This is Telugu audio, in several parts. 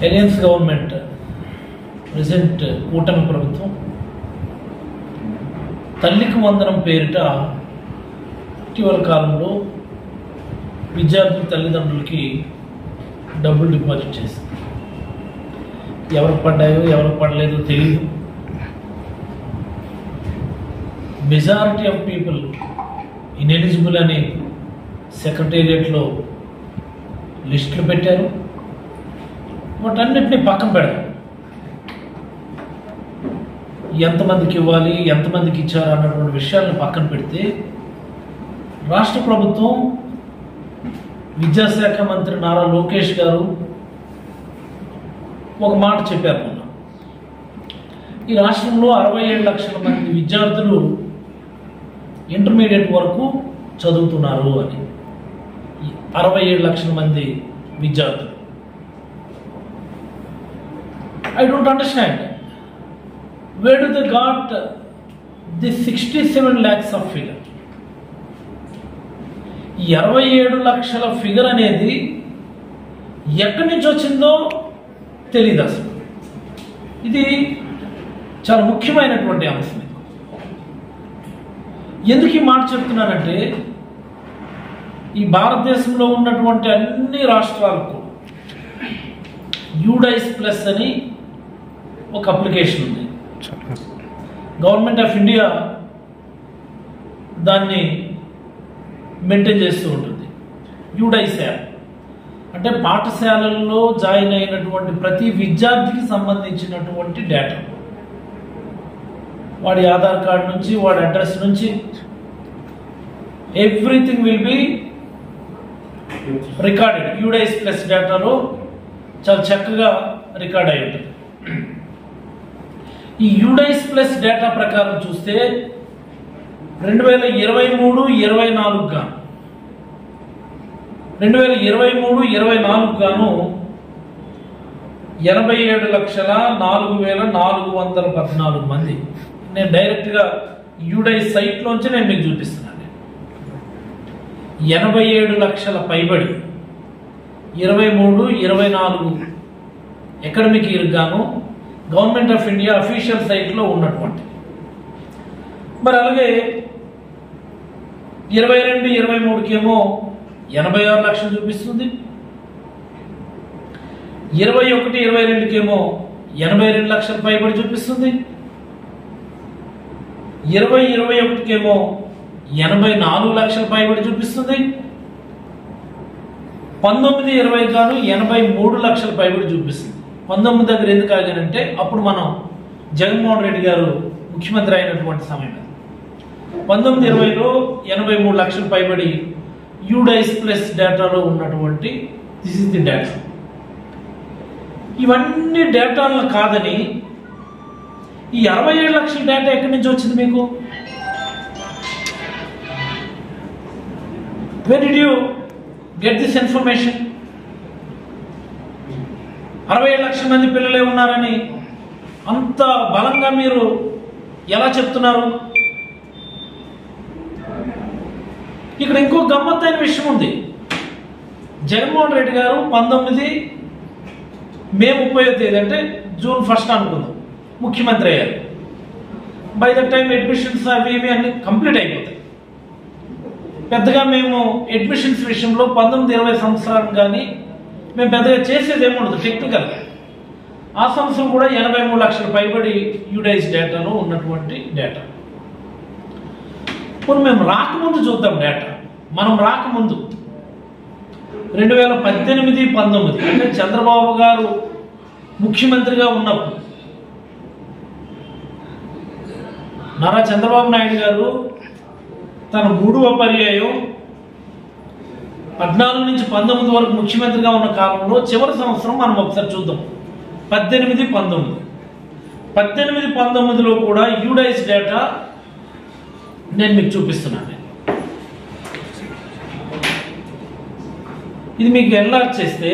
అలయన్స్ గవర్నమెంట్ ప్రెసెంట్ కూటమి ప్రభుత్వం తల్లికి వందనం పేరిట ఇటీవల కాలంలో విద్యార్థుల తల్లిదండ్రులకి డబ్బులు డిపాజిట్ చేసింది. ఎవరికి పడ్డాయో ఎవరికి పడలేదో తెలియదు. మెజారిటీ ఆఫ్ పీపుల్ ఇన్ఎలిజిబుల్ అని సెక్రటేరియట్లో లిస్టులు పెట్టారు. వాటన్నిటిని పక్కన పెడతారు. ఎంతమందికి ఇవ్వాలి, ఎంతమందికి ఇచ్చారు అన్నటువంటి విషయాలను పక్కన పెడితే రాష్ట్ర ప్రభుత్వం విద్యాశాఖ మంత్రి నారా లోకేష్ గారు ఒక మాట చెప్పారు. మొన్న ఈ రాష్ట్రంలో 67 లక్షల మంది విద్యార్థులు ఇంటర్మీడియట్ వరకు చదువుతున్నారు అని. 67 లక్షల మంది విద్యార్థులు. I don't understand. Where do they got this 67 lakhs of figure? ఈ 67 లక్షల ఫిగర్ అనేది ఎక్కడి నుంచి వచ్చిందో తెలియదు అసలు. ఇది చాలా ముఖ్యమైనటువంటి అంశం. ఎందుకు ఈ మాట చెప్తున్నానంటే ఈ భారతదేశంలో ఉన్నటువంటి అన్ని రాష్ట్రాలకు యూడైస్ ప్లస్ అని ఒక అప్లికేషన్ ఉంది. గవర్నమెంట్ ఆఫ్ ఇండియా దాన్ని మెయింటైన్ చేస్తూ ఉంటుంది. యూడైస్ యాప్ అంటే పాఠశాలల్లో జాయిన్ అయినటువంటి ప్రతి విద్యార్థికి సంబంధించినటువంటి డేటా, వాడి ఆధార్ కార్డు నుంచి వాడి అడ్రస్ నుంచి everything will be recorded. UDISE plus డేటాలో చాలా చక్కగా రికార్డ్ అయి ఉంటుంది. ఈ యూడైస్ ప్లస్ డేటా ప్రకారం చూస్తే 2023-24 గాను 2023-24 87,04,414 మంది. నేను డైరెక్ట్గా యూడైస్ సైట్లోంచి నేను మీకు చూపిస్తున్నాను. 87 లక్షల పైబడి 23-24 అకాడమిక్ ఇయర్ గాను గవర్నమెంట్ ఆఫ్ ఇండియా అఫీషియల్ సైట్లో ఉన్నటువంటి. మరి అలాగే 22-23 ఏమో 86 లక్షలు చూపిస్తుంది. 21-22 ఏమో 82 లక్షల పైబడి చూపిస్తుంది. 20-21 ఏమో 84 లక్షల పైబడి చూపిస్తుంది. 19-20 గాను 83 లక్షల పైబడి చూపిస్తుంది. 19 దగ్గర ఎందుకు ఆగానంటే అప్పుడు మనం జగన్మోహన్ రెడ్డి గారు ముఖ్యమంత్రి అయినటువంటి సమయం. 19-20లో 83 లక్షల పైబడి యూడైస్ ప్లస్ డేటాలో ఉన్నటువంటి దిస్ ఇస్ ది డేటా. ఇవన్నీ డేటాలను కాదని ఈ 67 లక్షల డేటా ఎక్కడి నుంచి వచ్చింది మీకు? Where did you get this information? 67 లక్షల మంది పిల్లలే ఉన్నారని అంత బలంగా మీరు ఎలా చెప్తున్నారు? ఇక్కడ ఇంకో గమ్మత్తైన విషయం ఉంది. జగన్మోహన్ రెడ్డి గారు 19 మే 30వ తేదీ అంటే జూన్ 1 అనుకుందాం ముఖ్యమంత్రి అయ్యారు. బై ద టైం అడ్మిషన్స్ అవి ఇవి అన్ని కంప్లీట్ అయిపోతాయి. పెద్దగా మేము అడ్మిషన్స్ విషయంలో 19-20 సంవత్సరాలు కానీ మేము పెద్దగా చేసేది ఏముండదు టెక్నికల్గా. ఆ సంవత్సరం కూడా 83 లక్షల పైబడి యూడైస్ డేటాలో ఉన్నటువంటి డేటా. ఇప్పుడు మేము రాకముందు చూద్దాం డేటా. మనం రాకముందు 2018-19 అంటే చంద్రబాబు గారు ముఖ్యమంత్రిగా ఉన్నప్పుడు నారా చంద్రబాబు నాయుడు గారు తన 3వ పర్యాయం 14-19 వరకు ముఖ్యమంత్రిగా ఉన్న కాలంలో చివరి సంవత్సరం మనం ఒకసారి చూద్దాం. 18-19లో కూడా యూడైస్ డేటా నేను మీకు చూపిస్తున్నాను. ఇది మీకు ఎన్లార్జ్ చేస్తే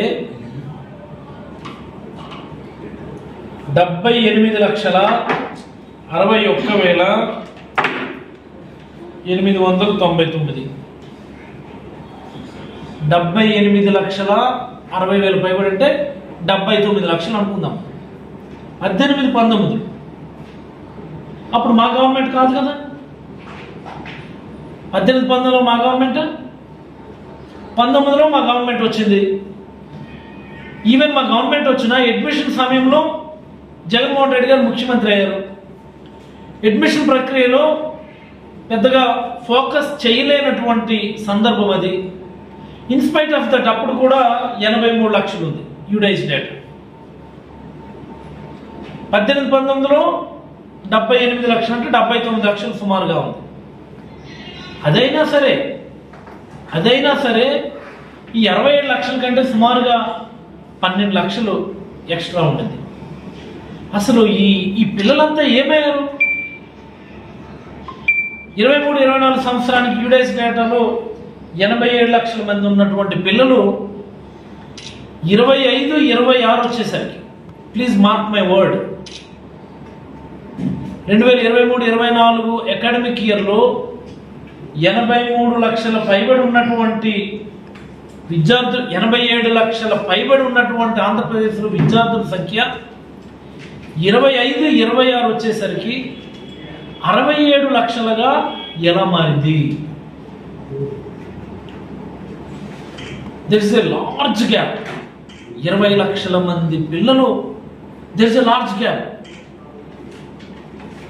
78,61,899 78,60,60,000 పైబడి అంటే 79 లక్షలు అనుకుందాం. 18, 19 అప్పుడు మా గవర్నమెంట్ కాదు కదా. 18, 19లో మా గవర్నమెంట్, 19లో మా గవర్నమెంట్ వచ్చింది. ఈవెన్ మా గవర్నమెంట్ వచ్చిన అడ్మిషన్ సమయంలో జగన్మోహన్ రెడ్డి గారు ముఖ్యమంత్రి అయ్యారు. అడ్మిషన్ ప్రక్రియలో పెద్దగా ఫోకస్ చేయలేనటువంటి సందర్భం అది. ఇన్స్పైట్ ఆఫ్ దట్ అప్పుడు కూడా 83 లక్షలు ఉంది యూడైస్ డేటా. 18, 19లో 78 లక్షలు అంటే 79 లక్షలు సుమారుగా ఉంది. అదైనా సరే ఈ 67 లక్షల కంటే సుమారుగా 12 లక్షలు ఎక్స్ట్రా ఉంటుంది. అసలు ఈ పిల్లలంతా ఏమయ్యారు? 23, 24 సంవత్సరానికి యూడైస్ డేటాలో 87 లక్షల మంది ఉన్నటువంటి పిల్లలు 25, 26 వచ్చేసరికి, please mark my word, 2023, 24 academic ఇయర్లో 83 లక్షల పైబడి ఉన్నటువంటి విద్యార్థులు, 87 లక్షల పైబడి ఉన్నటువంటి ఆంధ్రప్రదేశ్లో విద్యార్థుల సంఖ్య 25, 26 వచ్చేసరికి 67 లక్షలుగా ఎలా మారింది? There is a large gap. 20 లక్షల మంది పిల్లలు, there is a large gap.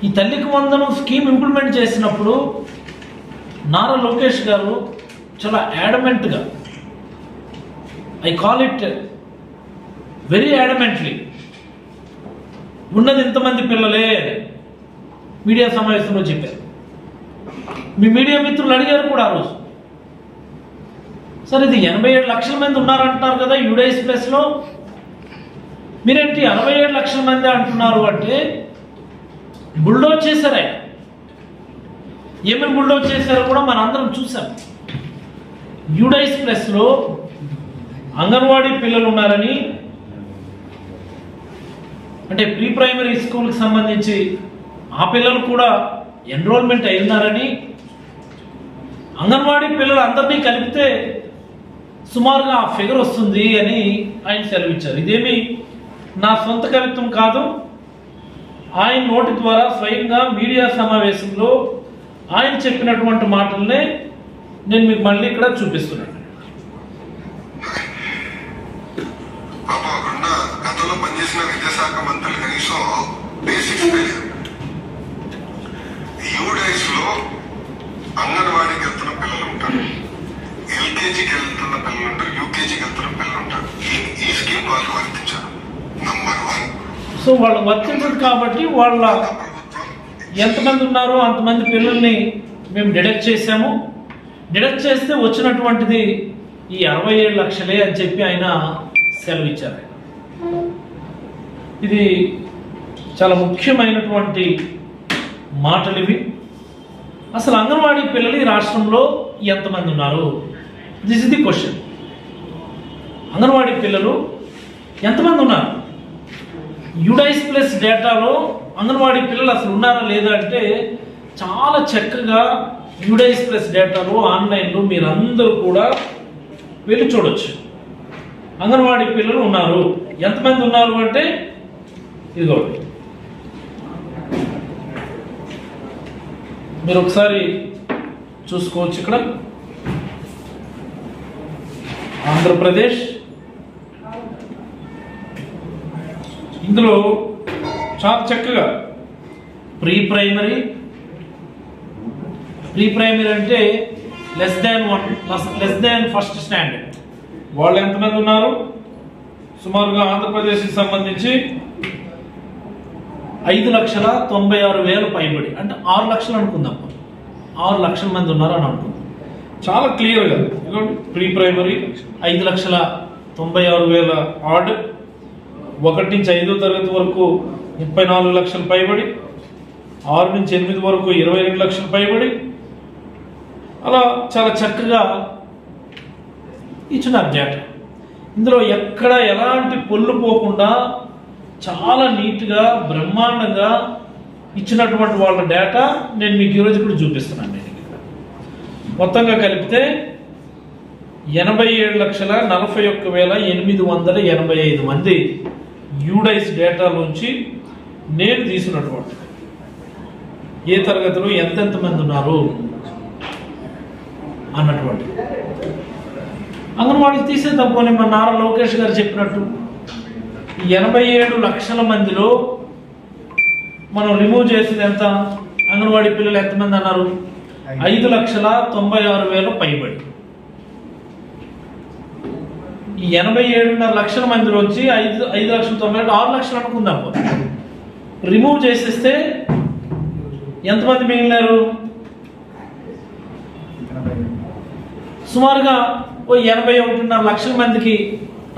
ఈ తల్లికి వందనం స్కీమ్ ఇంప్లిమెంట్ చేసినప్పుడు నారా లోకేష్ గారు చాలా యాడమెంట్గా, ఐ కాల్ ఇట్ వెరీ యాడమెంట్లీ, ఉన్నది ఇంతమంది పిల్లలే మీడియా సమావేశంలో చెప్పారు. మీ మీడియా మిత్రులు అడిగారు కూడా ఆ రోజు, సార్ ఇది 87 లక్షల మంది ఉన్నారంటున్నారు కదా యూడైస్ ప్లస్లో, మీరేంటి 67 లక్షల మంది అంటున్నారు అంటే బుల్డోజ్ చేశారు. ఆయన ఏమేమి బుల్డోజ్ చేశారో కూడా మనం అందరం చూసాం. యూడైస్ ప్లస్లో అంగన్వాడీ పిల్లలు ఉన్నారని, అంటే ప్రీ ప్రైమరీ స్కూల్కి సంబంధించి ఆ పిల్లలు కూడా ఎన్రోల్మెంట్ అయినారని, అంగన్వాడీ పిల్లలు అందరినీ కలిపితే సుమారుగా ఆ ఫిగర్ వస్తుంది అని ఆయన సెలవిచ్చారు. ఇదేమి నా సొంత కవిత్వం కాదు, ఆయన నోటి ద్వారా స్వయంగా మీడియా సమావేశంలో ఆయన చెప్పినటువంటి మాటలనే నేను మీకు మళ్ళీ ఇక్కడ చూపిస్తున్నాను. గతంలో పనిచేసిన విద్యాశాఖ మంత్రులు కనీసం బేసిక్స్ తెలియదు. యూడైస్ లో అంగన్వాడీకి వెళ్తున్న పిల్లలు ఉంటారు, ఎల్కేజీకి వెళ్తున్న పిల్లలు ఉంటారు, యూకేజీకి వెళ్తున్న పిల్లలు ఉంటారు. ఈ స్కీమ్ వాళ్ళకి వర్తించారు. నంబర్ 1. సో వాళ్ళకి వర్తించదు కాబట్టి వాళ్ళ ఎంతమంది ఉన్నారో అంతమంది పిల్లల్ని మేము డిడక్ట్ చేశాము. డిడక్ట్ చేస్తే వచ్చినటువంటిది ఈ 67 లక్షలే అని చెప్పి ఆయన సెలవు ఇచ్చారు. ఇది చాలా ముఖ్యమైనటువంటి మాటలు ఇవి. అసలు అంగన్వాడీ పిల్లలు ఈ రాష్ట్రంలో ఎంతమంది ఉన్నారు? This is the question. Anganwadi పిల్లలు ఎంతమంది ఉన్నారు? యూడైస్ ప్లస్ డేటాలో అంగన్వాడీ పిల్లలు అసలు ఉన్నారా లేదా అంటే చాలా చక్కగా యూడైస్ ప్లస్ డేటాలో ఆన్లైన్లో మీరందరూ కూడా వెళ్ళి చూడొచ్చు. అంగన్వాడీ పిల్లలు ఉన్నారు. ఎంతమంది ఉన్నారు అంటే ఇదిగోండి, మీరు ఒకసారి చూసుకోవచ్చు. ఇక్కడ ఆంధ్రప్రదేశ్, ఇందులో చాలా చక్కగా ప్రీ ప్రైమరీ అంటే లెస్ దాన్ ఫస్ట్ స్టాండర్డ్ వాళ్ళు ఎంతమంది ఉన్నారు? సుమారుగా ఆంధ్రప్రదేశ్కి సంబంధించి 5,96,000 పైబడి, అంటే 6 లక్షలు అనుకుందాం, 6 లక్షల మంది ఉన్నారు అని అనుకుందాం. చాలా క్లియర్గా ప్రీ ప్రైమరీ 5,96,000 ఆర్డ్, 1 నుంచి 5వ తరగతి వరకు 34 లక్షలు పైబడి, 6 నుంచి 8 వరకు 22 లక్షలు పైబడి, అలా చాలా చక్కగా ఇచ్చినారు డేటా. ఇందులో ఎక్కడ ఎలాంటి పొల్లు పోకుండా చాలా నీట్గా బ్రహ్మాండంగా ఇచ్చినటువంటి వాళ్ళ డేటా నేను మీకు ఈరోజు కూడా చూపిస్తున్నాను. నేను మొత్తంగా కలిపితే 87,41,885 మంది యూడైస్ డేటాలోంచి నేను తీసినటువంటి ఏ తరగతిలో ఎంతెంత మంది ఉన్నారు అన్నటువంటి అంగన్వాడీకి తీసేద్దాం. పోనీ మన నారా లోకేష్ గారు చెప్పినట్టు 87 లక్షల మందిలో మనం రిమూవ్ చేసేది ఎంత? అంగన్వాడీ పిల్లలు ఎంతమంది అన్నారు? 5,96,000 పైబడి. ఈ 87.5 లక్షల మందిలోంచి 5,90,000 6 లక్షలు అనుకుందాం. రిమూవ్ చేసేస్తే ఎంతమంది మిగిలినారు? సుమారుగా 81.5 లక్షల మందికి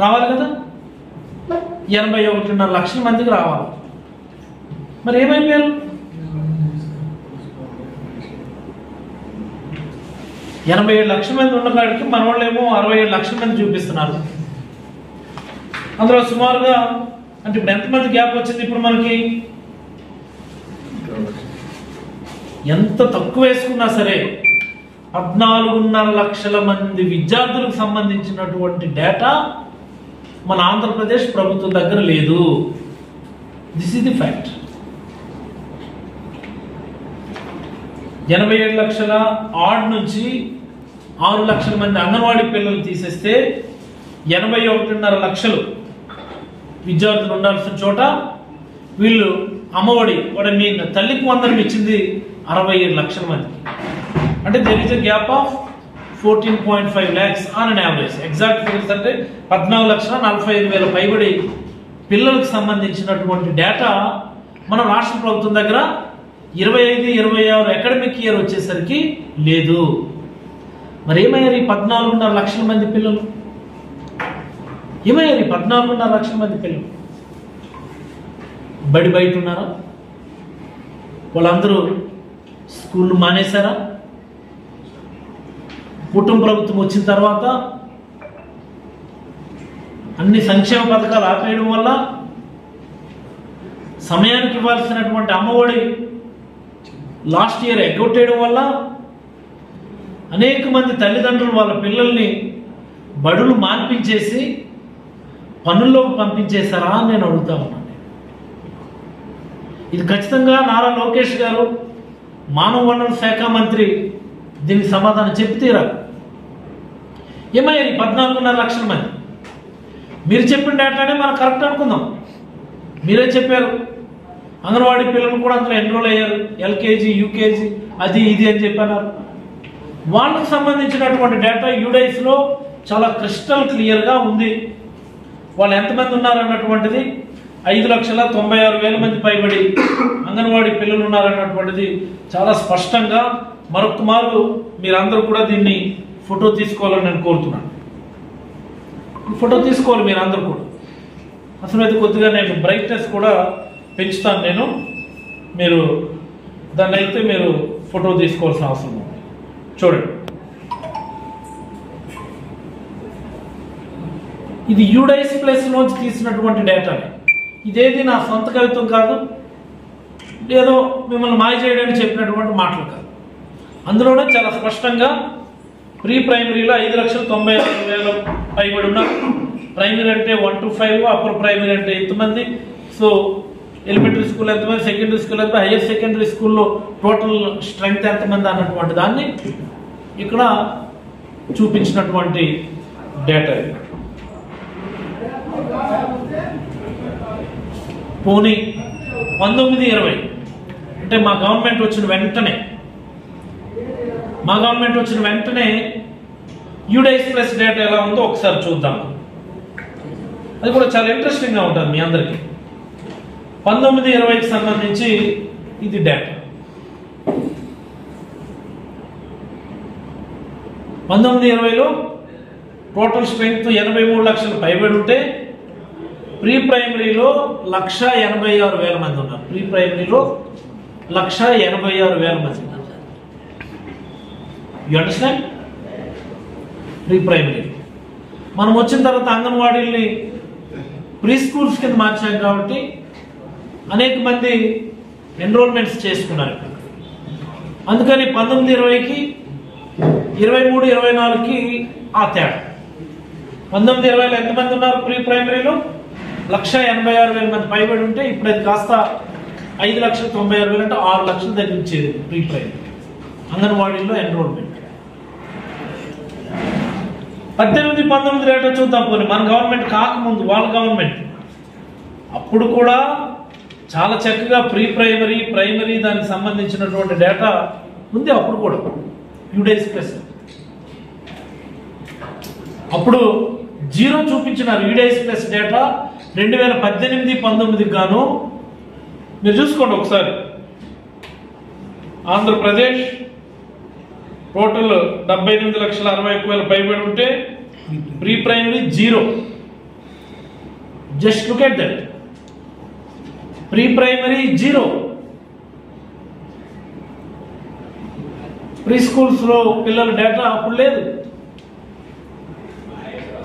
రావాలి కదా. 81.5 లక్షల మందికి రావాలి. మరి ఏమైపోయారు? 87 లక్షల మంది ఉన్నకాడికి మన వాళ్ళు ఏమో 67 లక్షల మంది చూపిస్తున్నారు. అందులో సుమారుగా అంటే ఇప్పుడు ఎంతమంది గ్యాప్ వచ్చింది? ఇప్పుడు మనకి ఎంత తక్కువ వేసుకున్నా సరే 14.5 లక్షల మంది విద్యార్థులకు సంబంధించినటువంటి డేటా మన ఆంధ్రప్రదేశ్ ప్రభుత్వం దగ్గర లేదు. This is the fact. 87 లక్షల ఆడ్ నుంచి 6 లక్షల మంది అంగన్వాడీ పిల్లలు తీసేస్తే 81.5 లక్షలు విద్యార్థులు ఉండాల్సిన చోట వీళ్ళు అమ్మఒడి మీన్ తల్లికి వందనం ఇచ్చింది 67 లక్షల మందికి. అంటే there is a gap of 14.5 lakhs on an average. Exact figures అంటే 14,45,000 పైబడి పిల్లలకు సంబంధించినటువంటి డేటా మన రాష్ట్ర ప్రభుత్వం దగ్గర 25-26 అకాడమిక్ ఇయర్ వచ్చేసరికి లేదు. మరి ఏమయ్యారు ఈ 14.5 లక్షల మంది పిల్లలు? ఏమయ్యారు ఈ 14.5 లక్షల మంది పిల్లలు? బడి బయట ఉన్నారా? వాళ్ళందరూ స్కూళ్ళు మానేశారా? కుటుంబ ప్రభుత్వం వచ్చిన తర్వాత అన్ని సంక్షేమ పథకాలు ఆపేయడం వల్ల, సమయానికి ఇవ్వాల్సినటువంటి అమ్మఒడి లాస్ట్ ఇయర్ ఎగ్గొట్టేయడం వల్ల అనేక మంది తల్లిదండ్రులు వాళ్ళ పిల్లల్ని బడులు మాన్పించేసి పనుల్లోకి పంపించేశారా అని నేను అడుగుతా ఉన్నాను. ఇది ఖచ్చితంగా నారా లోకేష్ గారు మానవ వనరుల శాఖ మంత్రి దీనికి సమాధానం చెప్పి తీరాలి. ఏమయ్యారు ఈ 14.5 లక్షల మంది? మీరు చెప్పిన డేటానే మనం కరెక్ట్ అనుకుందాం. మీరే చెప్పారు అంగన్వాడీ పిల్లలు కూడా అందులో ఎన్రోల్ అయ్యారు, ఎల్కేజీ యూకేజీ అది ఇది అని చెప్పన్నారు. వాళ్ళకు సంబంధించినటువంటి డేటా యూడైస్లో చాలా క్రిస్టల్ క్లియర్గా ఉంది. వాళ్ళు ఎంతమంది ఉన్నారు అన్నటువంటిది 5,96,000 మంది పైబడి అంగన్వాడీ పిల్లలు ఉన్నారన్నటువంటిది చాలా స్పష్టంగా మరొక మారు మీరందరూ కూడా దీన్ని ఫోటో తీసుకోవాలని నేను కోరుతున్నాను. ఫోటో తీసుకోవాలి మీరందరూ కూడా. అసలు అయితే కొద్దిగా నేను బ్రైట్నెస్ కూడా పెంచుతాను. మీరు దాన్ని అయితే మీరు ఫోటో తీసుకోవాల్సిన అవసరం ఉంది. చూడండి, ఇది యూడైస్ ప్లస్ నుంచి తీసినటువంటి డేటానే. ఇదేది నా సొంత కవిత్వం కాదు, ఏదో మిమ్మల్ని మాయ చేయడానికి చెప్పినటువంటి మాటలు కాదు. అందులోనే చాలా స్పష్టంగా ప్రీ ప్రైమరీలో 5,96,000 పైబడి ఉన్నారు. ప్రైమరీ అంటే 1 to 5, అప్పర్ ప్రైమరీ అంటే ఎంతమంది, సో ఎలిమెంటరీ స్కూల్ ఎంతమంది, సెకండరీ స్కూల్ ఎంత, హైయర్ సెకండరీ స్కూల్లో టోటల్ స్ట్రెంగ్త్ ఎంతమంది అన్నటువంటి దాన్ని ఇక్కడ చూపించినటువంటి డేటా. పోనీ 19-20 అంటే మా గవర్నమెంట్ వచ్చిన వెంటనే యూడైస్ ప్లస్ డేటా ఎలా ఉందో ఒకసారి చూద్దాం. అది కూడా చాలా ఇంట్రెస్టింగ్గా ఉంటుంది మీ అందరికీ. 19-20కి సంబంధించి ఇది డేటా. 19-20లో టోటల్ స్ట్రెంగ్త్ 83 లక్షలు పైబడి ఉంటే ప్రీ ప్రైమరీలో 1,86,000 మంది ఉన్నారు. ప్రీ ప్రైమరీలో 1,86,000 మంది ఉన్నారు. You understand? ప్రీ ప్రైమరీ మనం వచ్చిన తర్వాత అంగన్వాడీల్ని ప్రీ స్కూల్స్ కింద మార్చాం కాబట్టి అనేక మంది ఎన్రోల్మెంట్స్ చేసుకున్నారు. అందుకని 19-20కి 23, 24కి ఆ తేడా. 19-20లో ఎంతమంది ఉన్నారు ప్రీ ప్రైమరీలో? 1,86,000 మంది పైబడి ఉంటే ఇప్పుడు అది కాస్త 5,96,000 అంటే 6 లక్షల దగ్గర ఇచ్చేది ప్రీ ప్రైమరీ అంగన్వాడీలో ఎన్రోల్మెంట్. 18-19 రేటో చూద్దాం. పోనీ మన గవర్నమెంట్ కాకముందు వాళ్ళ గవర్నమెంట్ అప్పుడు కూడా చాలా చక్కగా ప్రీ ప్రైమరీ, ప్రైమరీ దానికి సంబంధించినటువంటి డేటా ఉంది. అప్పుడు కూడా యూడైస్ ప్లస్ అప్పుడు 0 చూపించినారు. యూడైస్ ప్లస్ డేటా 2018-19 గాను మీరు చూసుకోండి ఒకసారి. ఆంధ్రప్రదేశ్ టోటల్ 78,61,000 పైబడి ఉంటే pre primary 0. Just look at that. Pre primary 0. Pre schools లో పిల్లల డేటా అప్పుడు లేదు.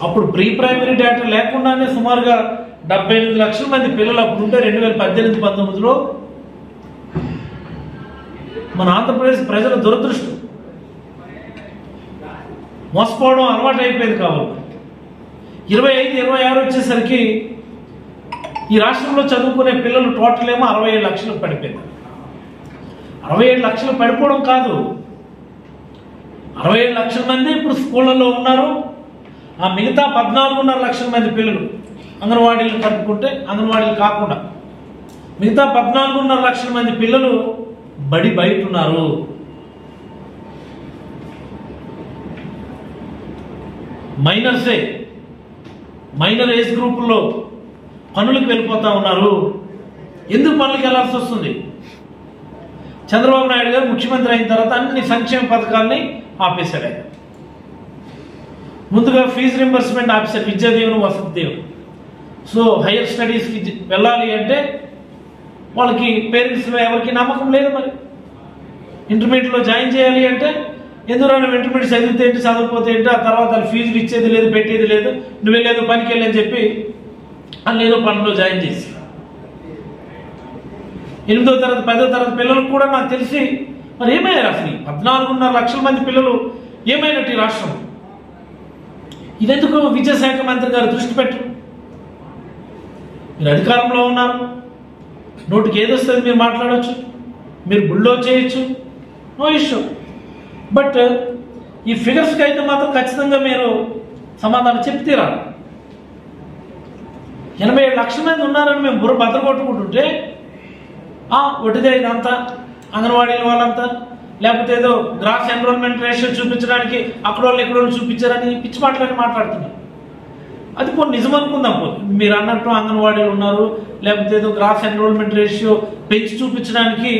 అప్పుడు ప్రీ ప్రైమరీ డేటా లేకుండానే సుమారుగా 78 లక్షల మంది పిల్లలు అప్పుడు ఉంటే 2018-19లో. మన ఆంధ్రప్రదేశ్ ప్రజల దురదృష్టం, మోసపోవడం అలవాటు అయిపోయింది. కాబట్టి 25-26 వచ్చేసరికి ఈ రాష్ట్రంలో చదువుకునే పిల్లలు టోటల్ ఏమో 67 లక్షలకు పడిపోయింది. 67 లక్షలు పడిపోవడం కాదు, 67 లక్షల మంది ఇప్పుడు స్కూళ్ళల్లో ఉన్నారు. ఆ మిగతా 14.5 లక్షల మంది పిల్లలు అంగన్వాడీలు కలుపుకుంటే, అంగన్వాడీలు కాకుండా మిగతా 14.5 లక్షల మంది పిల్లలు బడి బయట ఉన్నారు. మైనర్సే, మైనర్ ఏజ్ గ్రూపుల్లో పనులకు వెళ్ళిపోతా ఉన్నారు. ఎందుకు పనులకు వెళ్లాల్సి వస్తుంది? చంద్రబాబు నాయుడు గారు ముఖ్యమంత్రి అయిన తర్వాత అన్ని సంక్షేమ పథకాలని ఆపేశాడు. ఆయన ముందుగా ఫీజు రింబర్స్మెంట్ ఆపేశారు, విద్యా దీవెన, వసతి దీవెన. సో హైయర్ స్టడీస్కి వెళ్ళాలి అంటే వాళ్ళకి పేరెంట్స్ ఎవరికి నమ్మకం లేదు. మరి ఇంటర్మీడియట్లో జాయిన్ చేయాలి అంటే ఎందుకు ఇంటర్మీడియట్ చదివితే ఏంటి, చదవకపోతే ఏంటి, ఆ తర్వాత వాళ్ళు ఫీజులు ఇచ్చేది లేదు, పెట్టేది లేదు, నువ్వు వెళ్ళేదో పనికి వెళ్ళని చెప్పి వాళ్ళు ఏదో పనిలో జాయిన్ చేసి 8వ తరగతి 10వ తరగతి పిల్లలకు కూడా నాకు తెలిసి మరి ఏమయ్యారు అసలు 14.5 లక్షల మంది పిల్లలు ఏమైనట్టు ఈ రాష్ట్రం? ఇదెందుకు విద్యాశాఖ మంత్రి గారు దృష్టి పెట్టరు? మీరు అధికారంలో ఉన్నారు, నోటికి ఏదొస్తుంది మీరు మాట్లాడవచ్చు, మీరు బుల్లో చేయొచ్చు, నో ఇష్యూ. బట్ ఈ ఫిగర్స్కి అయితే మాత్రం ఖచ్చితంగా మీరు సమాధానం చెప్తీరా. 87 లక్షల మంది ఉన్నారని మేము బుర్ర బద్దలు కొట్టుకుంటుంటే ఒట్టిదే ఇదంతా అంగన్వాడీల వాళ్ళంతా, లేకపోతే ఏదో గ్రాస్ ఎన్రోల్మెంట్ రేషియో చూపించడానికి అక్కడ వాళ్ళు ఎక్కడ వాళ్ళు చూపించారని పిచ్చి మాటలని మాట్లాడుతున్నారు. అది పోనీ నిజం అనుకుందాం. మీరు అన్నట్టు అంగన్వాడీలు ఉన్నారు, లేకపోతే ఏదో గ్రాస్ ఎన్రోల్మెంట్ రేషియో పెంచి చూపించడానికి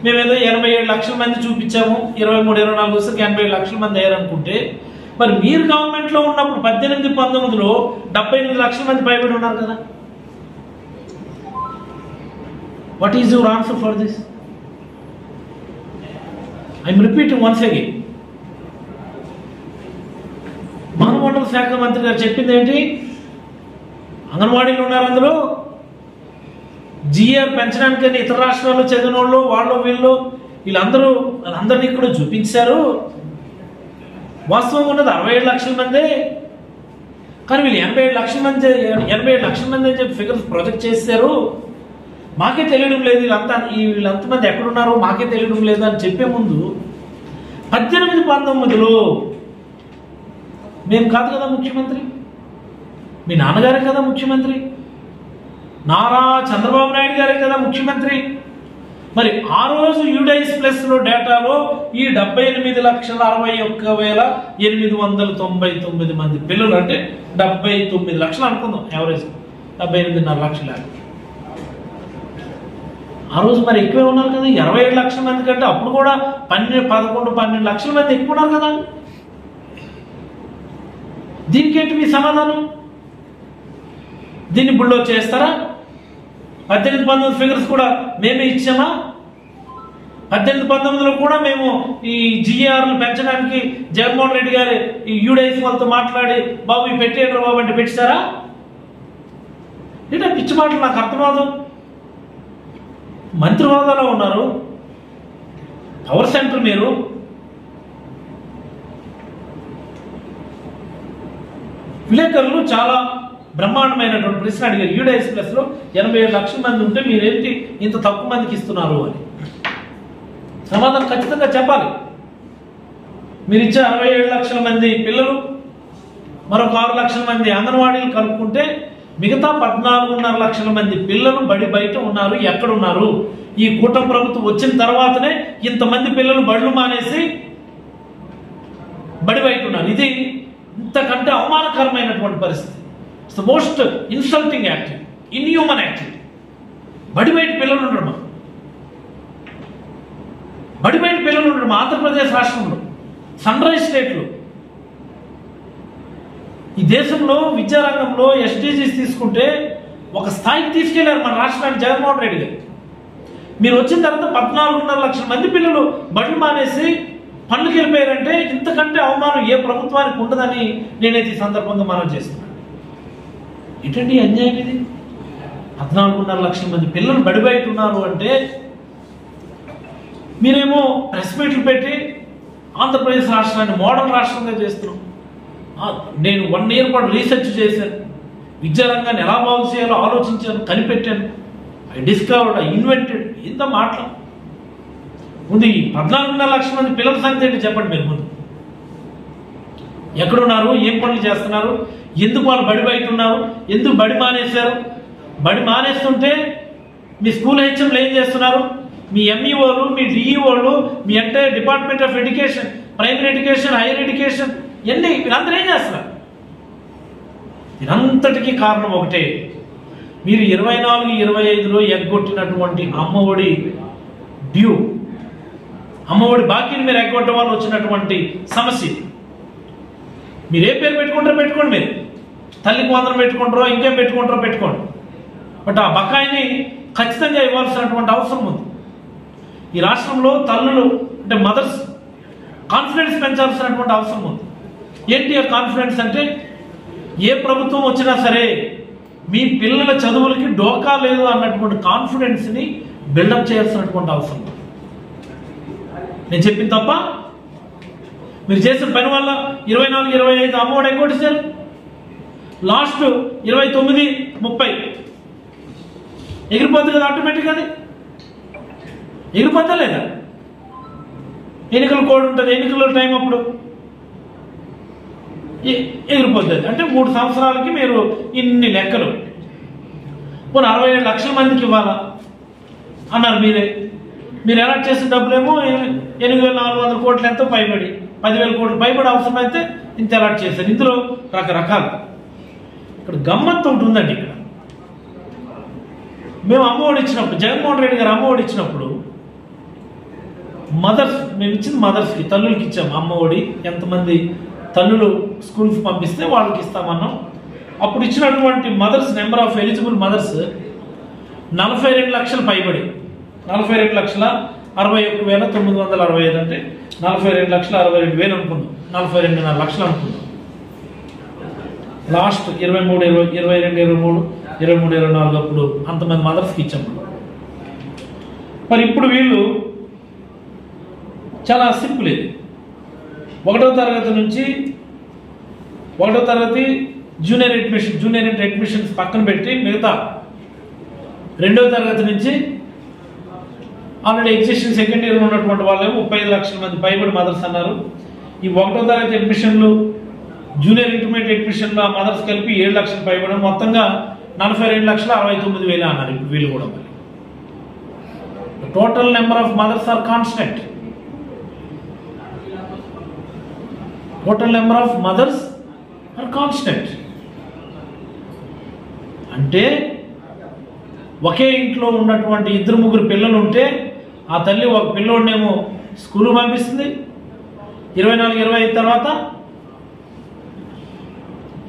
మేమేదో 87 లక్షల మంది చూపించాము, 23-24 వచ్చేసరికి 87 లక్షల మంది అయ్యారనుకుంటే, మరి మీరు గవర్నమెంట్లో ఉన్నప్పుడు 18-19లో 78 లక్షల మంది పైబడి ఉన్నారు కదా. What is your answer for this? I'm repeating once again. మానవ వనరుల శాఖ మంత్రి గారు చెప్పింది ఏంటి? అంగన్వాడీలు ఉన్నారు, అందులో జిఆర్ పెంచడానికని ఇతర రాష్ట్రాల్లో చదివిన వాళ్ళు, వాళ్ళు వీళ్ళు వీళ్ళందరినీ ఇక్కడ చూపించారు. వాస్తవంగా ఉన్నది 67 లక్షల మందే, కానీ వీళ్ళు 87 లక్షల మంది అని చెప్పి ఫిగర్స్ ప్రొజెక్ట్ చేశారు. మాకే తెలియడం లేదు వీళ్ళంతమంది ఎక్కడున్నారో మాకే తెలియడం లేదు అని చెప్పే ముందు 18-19లో మేము కాదు కదా ముఖ్యమంత్రి, మీ నాన్నగారే కదా ముఖ్యమంత్రి, నారా చంద్రబాబు నాయుడు గారే కదా ముఖ్యమంత్రి. మరి ఆ రోజు యూడైస్ ప్లస్ లో డేటాలో ఈ 78,61,899 మంది పిల్లలు, అంటే 79 లక్షలు అనుకుందాం, యావరేజ్ 78.5 లక్షలు. ఆ రోజు మరి ఎక్కువే ఉన్నారు కదా, 27 లక్షల మంది కంటే అప్పుడు కూడా 11-12 లక్షల మంది ఎక్కువ ఉన్నారు కదా. దీనికేంటి మీ సమాధానం? దీన్ని బుల్లో చేస్తారా? 18-19 ఫిగర్స్ కూడా మేమే ఇచ్చామా? 18-19లో కూడా మేము ఈ జిఆర్లు పెంచడానికి జగన్మోహన్ రెడ్డి గారు ఈ యూడైస్ వాళ్ళతో మాట్లాడి బాబు ఇవి పెట్టేయండి బాబు అంటే పెట్టారా? ఏంటో పిచ్చి మాటలు నాకు అర్థమవుదు. మంత్రి హోదాలో ఉన్నారు, పవర్ సెంటర్ మీరు, విలేకరులు చాలా బ్రహ్మాండమైనటువంటి ప్రశ్న అడిగారు. యూడైస్ ప్లస్ లో 87 లక్షల మంది ఉంటే మీరేంటి ఇంత తక్కువ మందికి ఇస్తున్నారు అని. సమాధానం ఖచ్చితంగా చెప్పాలి. మీరు ఇచ్చే 67 లక్షల మంది పిల్లలు, మరొక 6 లక్షల మంది అంగన్వాడీలు కలుపుకుంటే మిగతా 14.5 లక్షల మంది పిల్లలు బడి బయట ఉన్నారు. ఎక్కడున్నారు? ఈ కూటమి ప్రభుత్వం వచ్చిన తర్వాతనే ఇంతమంది పిల్లలు బడులు మానేసి బడి బయట ఉన్నారు. ఇది ఇంతకంటే అవమానకరమైనటువంటి పరిస్థితి. It's the most insulting activity, inhuman activity. బడి బయట పిల్లలు ఉండరు. బడి బయట పిల్లలు ఉండరు. మా ఆంధ్రప్రదేశ్ రాష్ట్రంలో సన్ రైజ్ స్టేట్లు ఈ దేశంలో విద్యారంగంలో ఎస్డీజీస్ తీసుకుంటే ఒక స్థాయికి తీసుకెళ్లారు మన రాష్ట్రానికి జగన్మోహన్ రెడ్డి గారు. మీరు వచ్చిన తర్వాత 14.5 లక్షల మంది పిల్లలు బడులు మానేసి పనులకు వెళ్ళిపోయారంటే ఇంతకంటే అవమానం ఏ ప్రభుత్వానికి ఉండదని నేనైతే ఈ సందర్భంగా మనం చేస్తున్నాను. ఏంటండి అన్యాయం ఇది? 14.5 లక్షల మంది పిల్లలు బడి బయట ఉన్నారు అంటే మీరేమో ప్రెస్ మీట్లు పెట్టి ఆంధ్రప్రదేశ్ రాష్ట్రాన్ని మోడల్ రాష్ట్రంగా చేస్తున్నాం. నేను 1 ఇయర్ పాటు రీసెర్చ్ చేశాను. విద్యారంగాన్ని ఎలా బాగు చేయాలో ఆలోచించాను, కనిపెట్టాను. I discovered, I invented. ఇంత మాటలు ముందు ఈ 14.5 లక్షల మంది పిల్లల సంగతి ఏంటి చెప్పండి. మీరు ముందు ఎక్కడున్నారు? ఏం పనులు చేస్తున్నారు? ఎందుకు వాళ్ళు బడి బయట ఉన్నారు? ఎందుకు బడి మానేశారు? బడి మానేస్తుంటే మీ స్కూల్ హెచ్ఎంలు ఏం చేస్తున్నారు? మీ ఎంఈఓలు, మీ డిఈఓలు, మీ entire department of education, primary education, higher education ఎన్ని వీళ్ళందరూ ఏం చేస్తున్నారు? దీనంతటికీ కారణం ఒకటే. మీరు 24-25లో ఎగ్గొట్టినటువంటి అమ్మఒడి డ్యూ, అమ్మఒడి బాకీని మీరు ఎగ్గొట్టడం వల్ల వచ్చినటువంటి సమస్య. మీరు ఏ పేరు పెట్టుకుంటారో పెట్టుకోండి. మీరు తల్లికి వందనం పెట్టుకుంటారో ఇంకేం పెట్టుకుంటారో పెట్టుకోండి. బట్ ఆ బకాయిని ఖచ్చితంగా ఇవ్వాల్సినటువంటి అవసరం ఉంది. ఈ రాష్ట్రంలో తల్లులు అంటే మదర్స్ కాన్ఫిడెన్స్ పెంచాల్సినటువంటి అవసరం ఉంది. ఏంటి ఆ కాన్ఫిడెన్స్ అంటే, ఏ ప్రభుత్వం వచ్చినా సరే మీ పిల్లల చదువులకి డోకా లేదు అన్నటువంటి కాన్ఫిడెన్స్ని బిల్డప్ చేయాల్సినటువంటి అవసరం ఉంది. నేను చెప్పింది తప్ప? మీరు చేసిన పని వల్ల 24-25 అమ్మఒడి ఎగ్గొట్టేశారు. లాస్ట్ 29-30 ఎగిరిపోతుంది కదా ఆటోమేటిక్. అది ఎగిరిపోతా లేదా? ఎన్నికల కోడ్ ఉంటుంది, ఎన్నికల టైం అప్పుడు ఎగిరిపోతుంది. అంటే 3 సంవత్సరాలకి మీరు ఇన్ని లెక్కలు. పోనీ 67 లక్షల మందికి ఇవ్వాలా అన్నారు మీరే. మీరు అలాట్ చేసిన డబ్బులేమో 8,400 కోట్లు ఎంతో పైబడి, 10,000 కోట్లు పైబడి అవసరమైతే ఇంత అలాట్ చేశారు. ఇందులో రకరకాలు. ఇక్కడ గమ్మత్తు ఒకటి ఉందండి. ఇక్కడ మేము అమ్మఒడి ఇచ్చినప్పుడు, జగన్మోహన్ రెడ్డి గారు అమ్మఒడి ఇచ్చినప్పుడు మదర్స్, మేము ఇచ్చింది మదర్స్కి, తల్లులకి ఇచ్చాము అమ్మఒడి. ఎంతమంది తల్లులు స్కూల్కి పంపిస్తే వాళ్ళకి ఇస్తామన్నాం. అప్పుడు ఇచ్చినటువంటి mothers number of eligible mothers 42 లక్షలు పైబడి, 42,61,965 అంటే 42,62,000 అనుకున్నాం. 42.5 లక్షలు అనుకున్నాం. లాస్ట్ 22-23 అప్పుడు అంతమంది మదర్స్కి ఇచ్చాము. మరి ఇప్పుడు వీళ్ళు చాలా సింపుల్. ఇది 1వ తరగతి నుంచి 1వ తరగతి జూనియర్ ఇంటర్ అడ్మిషన్స్ పక్కన పెట్టి మిగతా 2వ తరగతి నుంచి ఆల్రెడీ ఎగ్జిస్టింగ్ సెకండ్ ఇయర్ ఉన్నటువంటి వాళ్ళేమో 35 లక్షల మంది పైబడి మదర్స్ అన్నారు. ఈ 1వ తరగతి అడ్మిషన్లు, జూనియర్ ఇంటర్మీడియట్ అడ్మిషన్లు ఆ మదర్స్ కలిపి 7 లక్షలు పైబడి మొత్తంగా 42,69,000 అన్నారు. ఇప్పుడు వీళ్ళు కూడా మరి total number of mothers are constant. Total number of mothers are constant. అంటే ఒకే ఇంట్లో ఉన్నటువంటి 2-3 పిల్లలు ఉంటే ఆ తల్లి ఒక పిల్లోడినేమో స్కూల్ పంపిస్తుంది, 24-25 తర్వాత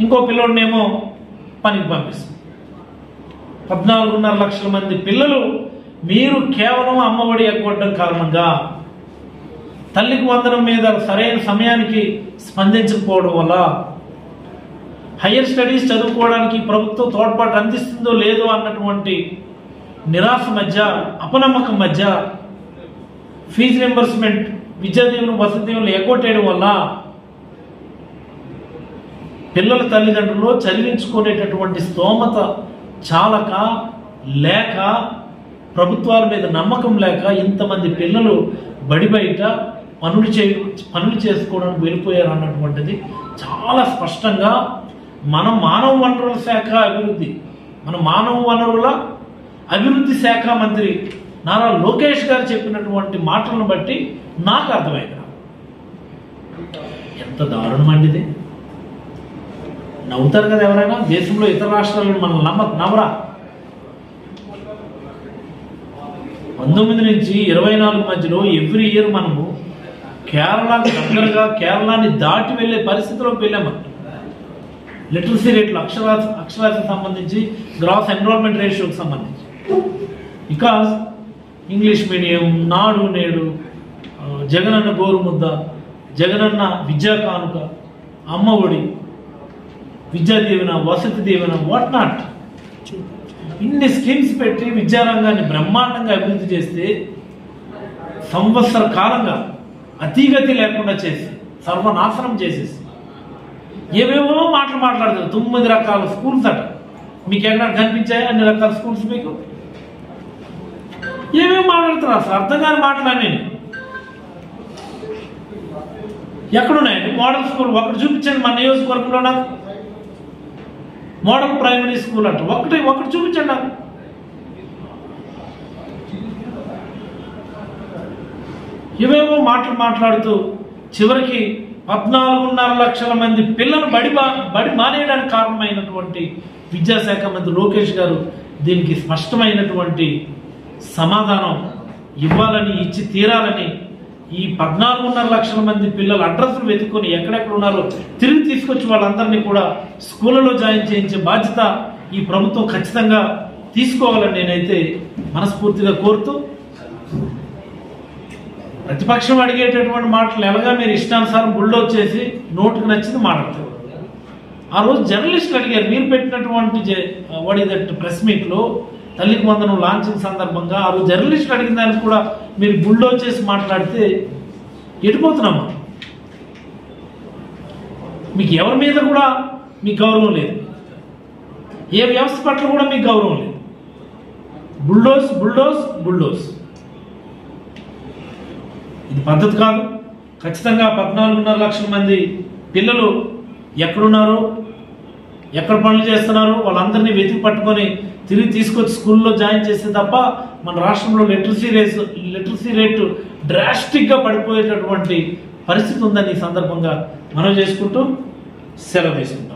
ఇంకో పిల్లోడినేమో పనికి పంపిస్తుంది. 14.5 లక్షల మంది పిల్లలు మీరు కేవలం అమ్మఒడి ఎగ్గొట్టడం కారణంగా, తల్లికి వందనం మీద సరైన సమయానికి స్పందించకపోవడం వల్ల, హయ్యర్ స్టడీస్ చదువుకోవడానికి ప్రభుత్వం తోడ్పాటు అందిస్తుందో లేదో అన్నటువంటి నిరాశ మధ్య, అపనమ్మకం మధ్య ఫీజు రింబర్స్మెంట్, విద్యాదీవులు, వసతి దీవులు ఎగ్గొట్టేయడం వల్ల పిల్లల తల్లిదండ్రులు చదివించుకునేటటువంటి స్తోమత చాలక లేక ప్రభుత్వాల మీద నమ్మకం లేక ఇంతమంది పిల్లలు బడి బయట పనులు చేసుకోవడానికి వెళ్ళిపోయారు అన్నటువంటిది చాలా స్పష్టంగా మన మానవ వనరుల శాఖ అభివృద్ధి శాఖ మంత్రి నారా లోకేష్ గారు చెప్పినటువంటి మాటలను బట్టి నాకు అర్థమైంది. ఎంత దారుణం అండి ఇది. నవ్వుతారు కదా ఎవరైనా, దేశంలో ఇతర రాష్ట్రాలను మనం నమ్మరా. 19 నుంచి 24 మధ్యలో ఎవ్రీ ఇయర్ మనము కేరళకు దగ్గరగా కేరళని దాటి వెళ్ళే పరిస్థితిలోకి వెళ్ళామంట. లిటరసీ రేట్లు అక్షరాస్యతకు సంబంధించి గ్రాస్ ఎన్రోల్మెంట్ రేషియోకి సంబంధించి బికాస్ ఇంగ్లీష్ మీడియం, నాడు నేడు, జగనన్న గోరుముద్ద, జగనన్న విద్యా కానుక, అమ్మ ఒడి, విద్యా దీవెన, వసతి దీవెన, వాట్ నాట్, ఇన్ని స్కీమ్స్ పెట్టి విద్యారంగాన్ని బ్రహ్మాండంగా అభివృద్ధి చేస్తే సంవత్సర కాలంగా అతిగతి లేకుండా చేసి సర్వనాశనం చేసేసి ఏవేవో మాటలు మాట్లాడతారు. 9 రకాల స్కూల్స్ అట. మీకు ఎక్కడ కనిపించాయి అన్ని రకాల స్కూల్స్? మీకు ఏమేమి మాట్లాడతారు? అసలు అర్థం కాని మాటలన్నీ ఎక్కడున్నాయండి? మోడల్ స్కూల్ ఒకటి చూపించండి మన నియోజకవర్గంలో నాకు. మోడల్ ప్రైమరీ స్కూల్ అంట ఒకటి చూపించండి నాకు. ఇవేవో మాటలు మాట్లాడుతూ చివరికి 14.5 లక్షల మంది పిల్లలు బడి మానేయడానికి కారణమైనటువంటి విద్యాశాఖ మంత్రి లోకేష్ గారు దీనికి స్పష్టమైనటువంటి సమాధానం ఇవ్వాలని, ఇచ్చి తీరాలని, ఈ 14.5 లక్షల మంది పిల్లల అడ్రస్లు వెతుక్కొని ఎక్కడెక్కడ ఉన్నారో తిరిగి తీసుకొచ్చి వాళ్ళందరినీ కూడా స్కూళ్ళలో జాయిన్ చేయించే బాధ్యత ఈ ప్రభుత్వం ఖచ్చితంగా తీసుకోవాలని నేనైతే మనస్ఫూర్తిగా కోరుతూ, ప్రతిపక్షం అడిగేటటువంటి మాటలు ఎలాగా మీరు ఇష్టానుసారం గుళ్ళో చేసి నోటుకు నచ్చింది మాట్లాడతారు. ఆ రోజు జర్నలిస్టులు అడిగారు, మీరు పెట్టినటువంటి ప్రెస్ మీట్లో తల్లికి వందనం లాంచింగ్ సందర్భంగా ఆ రోజు జర్నలిస్టులు అడిగిన దానికి కూడా మీరు గుళ్ళో చేసి మాట్లాడితే ఎడిపోతున్నామా? మీకు ఎవరి మీద కూడా మీకు గౌరవం లేదు, ఏ వ్యవస్థ పట్ల కూడా మీకు గౌరవం లేదు. Bulldoze bulldoze bulldoze. ఇది పద్ధతి కాదు. ఖచ్చితంగా 14.5 లక్షల మంది పిల్లలు ఎక్కడున్నారో, ఎక్కడ పనులు చేస్తున్నారో వాళ్ళందరినీ వెతికి పట్టుకొని తిరిగి తీసుకొచ్చి స్కూల్లో జాయిన్ చేస్తే తప్ప మన రాష్ట్రంలో లిటరసీ రేటు డ్రాస్టిక్గా పడిపోయేటటువంటి పరిస్థితి ఉందని ఈ సందర్భంగా మనం చేసుకుంటూ సెలవు తీసుకుంటాం.